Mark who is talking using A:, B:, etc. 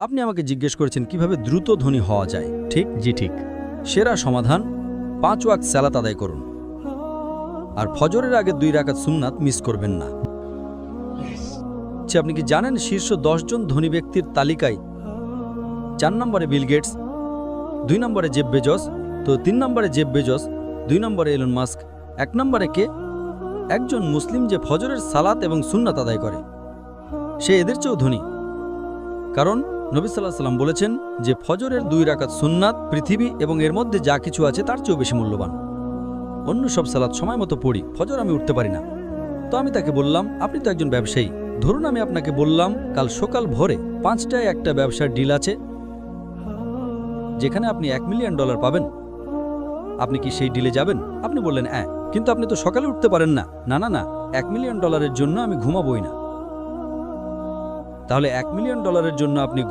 A: আপনি আমাকে জিজ্ঞেস করেছেন কিভাবে দ্রুত ধনী হওয়া যায়, ঠিক?
B: জি ঠিক।
A: সেরা সমাধান 5 ওয়াক্ত সালাত আদায় করুন, আর ফজরের আগে 2 রাকাত সুন্নাত মিস করবেন না। আপনি কি জানেন শীর্ষ 10 জন ধনী ব্যক্তির তালিকায় 4 নম্বরে বিল গেটস, 2 নম্বরে জেফ বেজস, তো 3 নম্বরে জেফ বেজস, 2 নম্বরে এলন মাস্ক, 1 নম্বরে কে? একজন মুসলিম যে ফজরের সালাত এবং সুন্নাত আদায় করে, সে এদের চেয়েও ধনী। কারণ নবী সাল্লাল্লাহু আলাইহি ওয়াসাল্লাম বলেছেন যে ফজরের 2 রাকাত সুন্নাত পৃথিবী এবং এর মধ্যে যা কিছু আছে তার চেয়েও বেশি মূল্যবান। অন্য সব সালাত সময় মতো পড়ি, ফজর আমি উঠতে পারি না। তো আমি তাকে বললাম, আপনি তো একজন ব্যবসায়ী, ধরুন আমি আপনাকে বললাম কাল সকাল ভোরে 5টায় একটা ব্যবসার ডিল আছে যেখানে আপনি $1 মিলিয়ন পাবেন, আপনি কি সেই ডিলে যাবেন? আপনি বললেন হ্যাঁ, কিন্তু আপনি তো সকালে উঠতে পারেন না। না না না, $1 মিলিয়ন জন্য আমি ঘুমাবই না। তাহলে $1 মিলিয়ন জন্য আপনি